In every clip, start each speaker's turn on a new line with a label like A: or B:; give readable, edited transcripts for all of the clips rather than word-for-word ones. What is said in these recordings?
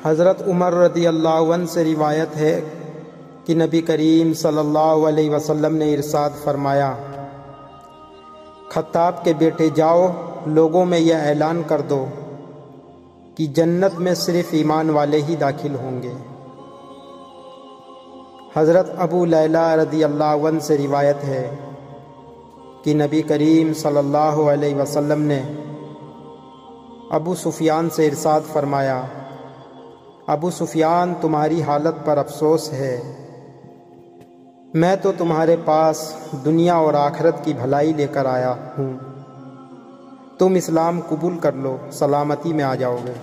A: حضرت عمر رضی اللہ عنہ سے روایت ہے کہ نبی کریم صلی اللہ علیہ وسلم نے ارشاد فرمایا، خطاب کے بیٹے جاؤ، لوگوں میں یہ اعلان کر دو کہ جنت میں صرف ایمان والے ہی داخل ہوں گے۔ حضرت ابو لیلہ رضی اللہ عنہ سے روایت ہے کہ نبی کریم صلی اللہ علیہ وسلم نے ابو سفیان سے ارشاد فرمایا، ابو سفیان تمہاری حالت پر افسوس ہے، میں تو تمہارے پاس دنیا اور آخرت کی بھلائی لے کر آیا ہوں، تم اسلام قبول کر لو، سلامتی میں آ جاؤ گے۔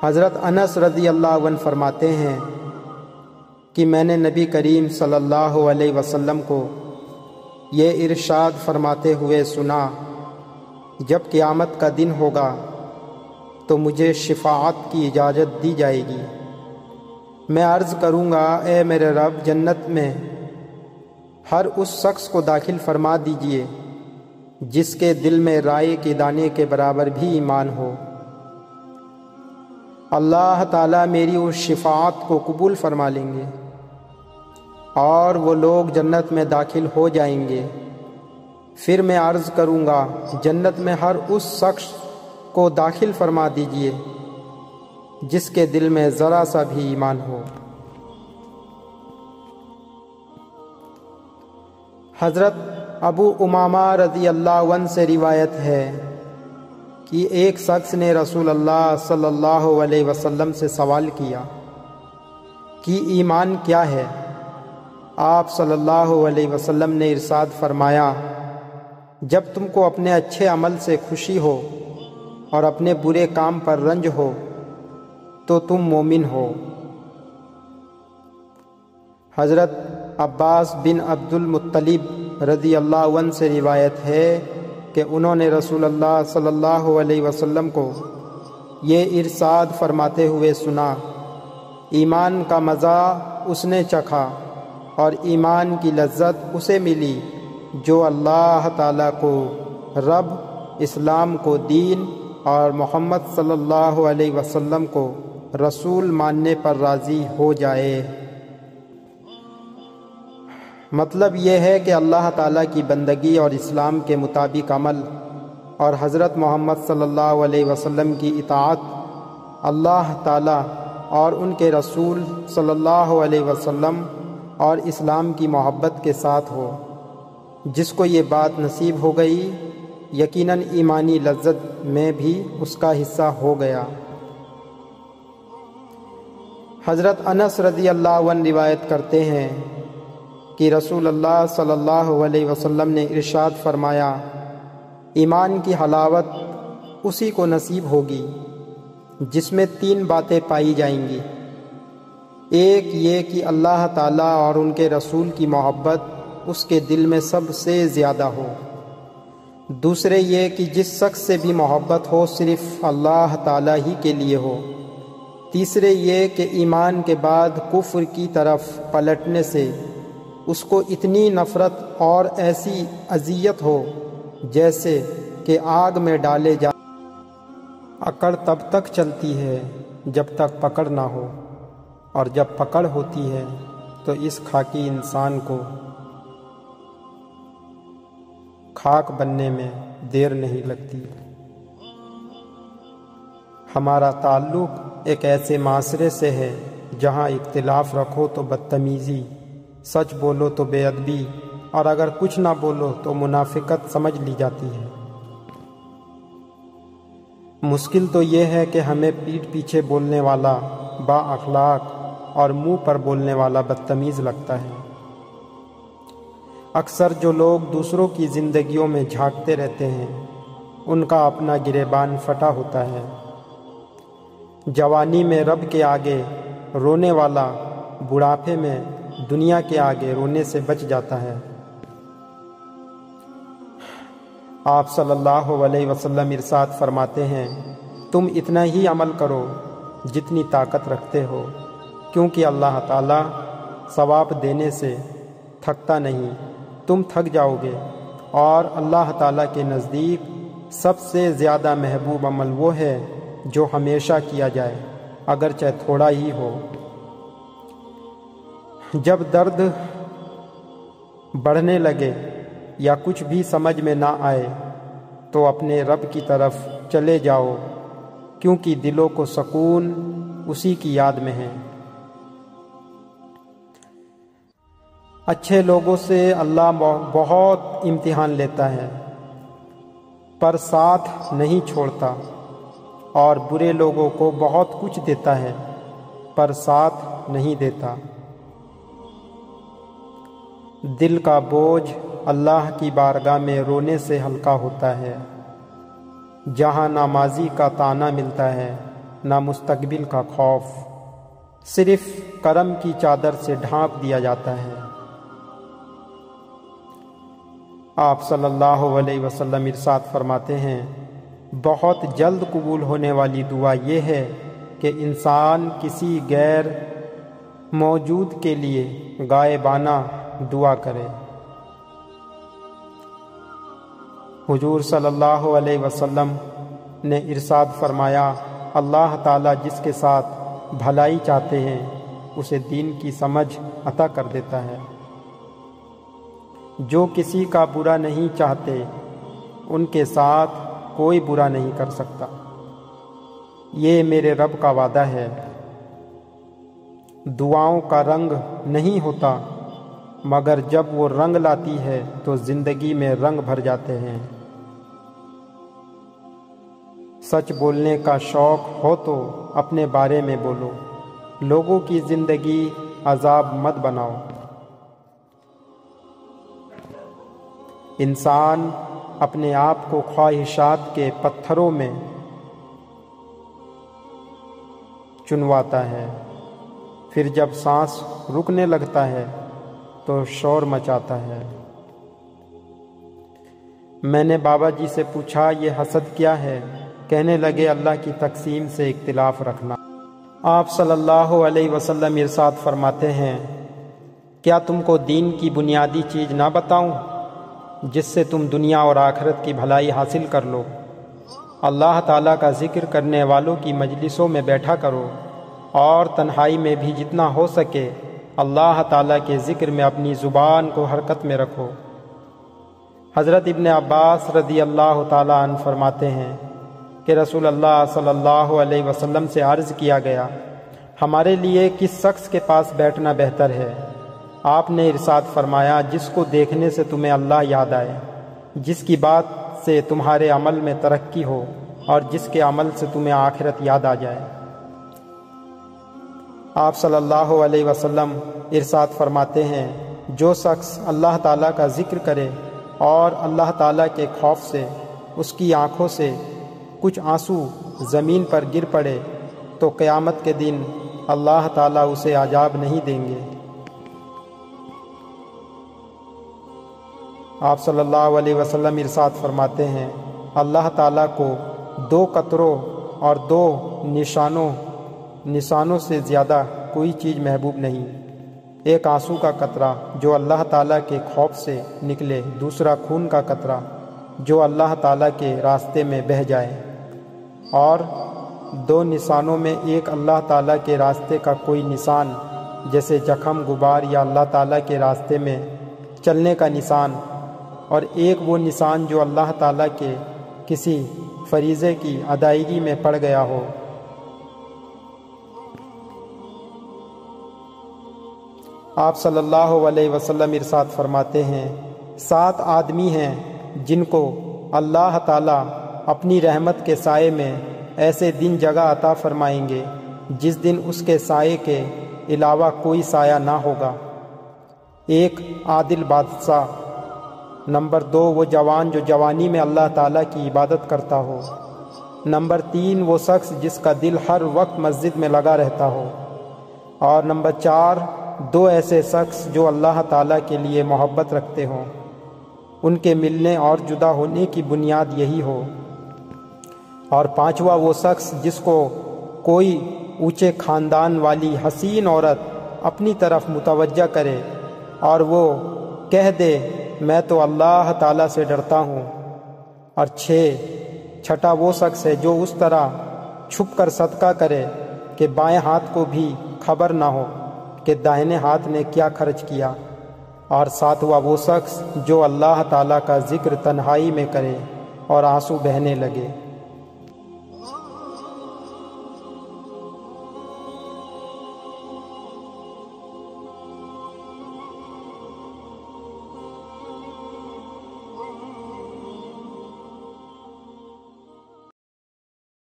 A: حضرت انس رضی اللہ عنہ فرماتے ہیں کہ میں نے نبی کریم صلی اللہ علیہ وسلم کو یہ ارشاد فرماتے ہوئے سنا، جب قیامت کا دن ہوگا تو مجھے شفاعت کی اجازت دی جائے گی، میں عرض کروں گا، اے میرے رب، جنت میں ہر اس شخص کو داخل فرما دیجئے جس کے دل میں رائے کے دانے کے برابر بھی ایمان ہو۔ اللہ تعالیٰ میری اس شفاعت کو قبول فرما لیں گے اور وہ لوگ جنت میں داخل ہو جائیں گے۔ پھر میں عرض کروں گا، جنت میں ہر اس شخص کو داخل فرما دیجئے جس کے دل میں ذرا سا بھی ایمان ہو۔ حضرت ابو امامہ رضی اللہ عنہ سے روایت ہے کہ ایک شخص نے رسول اللہ صلی اللہ علیہ وسلم سے سوال کیا کہ ایمان کیا ہے؟ آپ صلی اللہ علیہ وسلم نے ارشاد فرمایا، جب تم کو اپنے اچھے عمل سے خوشی ہو اور اپنے برے کام پر رنج ہو تو تم مومن ہو۔ حضرت عباس بن عبد المطلب رضی اللہ عنہ سے روایت ہے کہ انہوں نے رسول اللہ صلی اللہ علیہ وسلم کو یہ ارشاد فرماتے ہوئے سنا، ایمان کا مزہ اس نے چکھا اور ایمان کی لذت اسے ملی جو اللہ تعالیٰ کو رب، اسلام کو دین اور محمد صلی اللہ علیہ وسلم کو رسول ماننے پر راضی ہو جائے۔ مطلب یہ ہے کہ اللہ تعالیٰ کی بندگی اور اسلام کے مطابق عمل اور حضرت محمد صلی اللہ علیہ وسلم کی اطاعت اللہ تعالیٰ اور ان کے رسول صلی اللہ علیہ وسلم اور اسلام کی محبت کے ساتھ ہو۔ جس کو یہ بات نصیب ہو گئی، یقیناً ایمانی لذت میں بھی اس کا حصہ ہو گیا۔ حضرت انس رضی اللہ عنہ روایت کرتے ہیں کہ رسول اللہ صلی اللہ علیہ وسلم نے ارشاد فرمایا، ایمان کی حلاوت اسی کو نصیب ہوگی جس میں 3 باتیں پائی جائیں گی، ایک یہ کہ اللہ تعالیٰ اور ان کے رسول کی محبت اس کے دل میں سب سے زیادہ ہو، دوسرے یہ کہ جس شخص سے بھی محبت ہو صرف اللہ تعالیٰ ہی کے لیے ہو، تیسرے یہ کہ ایمان کے بعد کفر کی طرف پلٹنے سے اس کو اتنی نفرت اور ایسی اذیت ہو جیسے کہ آگ میں ڈالے جا۔ اکڑ تب تک چلتی ہے جب تک پکڑ نہ ہو، اور جب پکڑ ہوتی ہے تو اس خاکی انسان کو خاک بننے میں دیر نہیں لگتی۔ ہمارا تعلق ایک ایسے معاشرے سے ہے جہاں اختلاف رکھو تو بدتمیزی، سچ بولو تو بے ادبی، اور اگر کچھ نہ بولو تو منافقت سمجھ لی جاتی ہے۔ مشکل تو یہ ہے کہ ہمیں پیٹھ پیچھے بولنے والا با اخلاق اور منہ پر بولنے والا بدتمیز لگتا ہے۔ اکثر جو لوگ دوسروں کی زندگیوں میں جھانکتے رہتے ہیں ان کا اپنا گریبان پھٹا ہوتا ہے۔ جوانی میں رب کے آگے رونے والا بڑھاپے میں دنیا کے آگے رونے سے بچ جاتا ہے۔ آپ صلی اللہ علیہ وسلم ارشاد فرماتے ہیں، تم اتنا ہی عمل کرو جتنی طاقت رکھتے ہو، کیونکہ اللہ تعالیٰ ثواب دینے سے تھکتا نہیں۔ تم تھک جاؤ گے اور اللہ تعالیٰ کے نزدیک سب سے زیادہ محبوب عمل وہ ہے جو ہمیشہ کیا جائے اگرچہ تھوڑا ہی ہو۔ جب درد بڑھنے لگے یا کچھ بھی سمجھ میں نہ آئے تو اپنے رب کی طرف چلے جاؤ، کیونکہ دلوں کو سکون اسی کی یاد میں ہے۔ اچھے لوگوں سے اللہ بہت امتحان لیتا ہے پر ساتھ نہیں چھوڑتا، اور برے لوگوں کو بہت کچھ دیتا ہے پر ساتھ نہیں دیتا۔ دل کا بوجھ اللہ کی بارگاہ میں رونے سے ہلکا ہوتا ہے، جہاں نہ ماضی کا طعنہ ملتا ہے نہ مستقبل کا خوف، صرف کرم کی چادر سے ڈھانپ دیا جاتا ہے۔ آپ صلی اللہ علیہ وسلم ارشاد فرماتے ہیں، بہت جلد قبول ہونے والی دعا یہ ہے کہ انسان کسی غیر موجود کے لیے غائبانہ دعا کرے۔ حضور صلی اللہ علیہ وسلم نے ارشاد فرمایا، اللہ تعالیٰ جس کے ساتھ بھلائی چاہتے ہیں اسے دین کی سمجھ عطا کر دیتا ہے۔ جو کسی کا برا نہیں چاہتے ان کے ساتھ کوئی برا نہیں کر سکتا، یہ میرے رب کا وعدہ ہے۔ دعاؤں کا رنگ نہیں ہوتا، مگر جب وہ رنگ لاتی ہے تو زندگی میں رنگ بھر جاتے ہیں۔ سچ بولنے کا شوق ہو تو اپنے بارے میں بولو، لوگوں کی زندگی عذاب مت بناؤ۔ انسان اپنے آپ کو خواہشات کے پتھروں میں چنواتا ہے، پھر جب سانس رکنے لگتا ہے تو شور مچاتا ہے۔ میں نے بابا جی سے پوچھا، یہ حسد کیا ہے؟ کہنے لگے، اللہ کی تقسیم سے اختلاف رکھنا۔ آپ صلی اللہ علیہ وسلم ارشاد فرماتے ہیں، کیا تم کو دین کی بنیادی چیز نہ بتاؤں جس سے تم دنیا اور آخرت کی بھلائی حاصل کر لو؟ اللہ تعالیٰ کا ذکر کرنے والوں کی مجلسوں میں بیٹھا کرو، اور تنہائی میں بھی جتنا ہو سکے اللہ تعالیٰ کے ذکر میں اپنی زبان کو حرکت میں رکھو۔ حضرت ابن عباس رضی اللہ تعالیٰ عنہ فرماتے ہیں کہ رسول اللہ صلی اللہ علیہ وسلم سے عرض کیا گیا، ہمارے لیے کس شخص کے پاس بیٹھنا بہتر ہے؟ آپ نے ارشاد فرمایا، جس کو دیکھنے سے تمہیں اللہ یاد آئے، جس کی بات سے تمہارے عمل میں ترقی ہو، اور جس کے عمل سے تمہیں آخرت یاد آ جائے۔ آپ صلی اللہ علیہ وسلم ارشاد فرماتے ہیں، جو شخص اللہ تعالیٰ کا ذکر کرے اور اللہ تعالیٰ کے خوف سے اس کی آنکھوں سے کچھ آنسو زمین پر گر پڑے تو قیامت کے دن اللہ تعالیٰ اسے عذاب نہیں دیں گے۔ آپ صلی اللہ علیہ وسلم ارشاد فرماتے ہیں، اللہ تعالیٰ کو 2 قطروں اور 2 نشانوں سے زیادہ کوئی چیز محبوب نہیں۔ ایک آنسو کا قطرہ جو اللہ تعالیٰ کے خوف سے نکلے، دوسرا خون کا قطرہ جو اللہ تعالیٰ کے راستے میں بہہ جائے، اور 2 نشانوں میں ایک اللہ تعالیٰ کے راستے کا کوئی نشان جیسے زخم، غبار یا اللہ تعالیٰ کے راستے میں چلنے کا نشان، اور ایک وہ نشان جو اللہ تعالیٰ کے کسی فریضے کی ادائیگی میں پڑ گیا ہو۔ آپ صلی اللہ علیہ وسلم ارشاد فرماتے ہیں، 7 آدمی ہیں جن کو اللہ تعالیٰ اپنی رحمت کے سائے میں ایسے دن جگہ عطا فرمائیں گے جس دن اس کے سائے کے علاوہ کوئی سایہ نہ ہوگا۔ 1 عادل بادشاہ، نمبر 2 وہ جوان جو جوانی میں اللہ تعالیٰ کی عبادت کرتا ہو، نمبر 3 وہ شخص جس کا دل ہر وقت مسجد میں لگا رہتا ہو، اور نمبر 4 2 ایسے شخص جو اللہ تعالیٰ کے لیے محبت رکھتے ہوں، ان کے ملنے اور جدا ہونے کی بنیاد یہی ہو، اور 5واں وہ شخص جس کو کوئی اونچے خاندان والی حسین عورت اپنی طرف متوجہ کرے اور وہ کہہ دے، میں تو اللہ تعالیٰ سے ڈرتا ہوں، اور چھٹا وہ شخص ہے جو اس طرح چھپ کر صدقہ کرے کہ بائیں ہاتھ کو بھی خبر نہ ہو کہ داہنے ہاتھ نے کیا خرچ کیا، اور ساتواں وہ شخص جو اللہ تعالیٰ کا ذکر تنہائی میں کرے اور آنسو بہنے لگے۔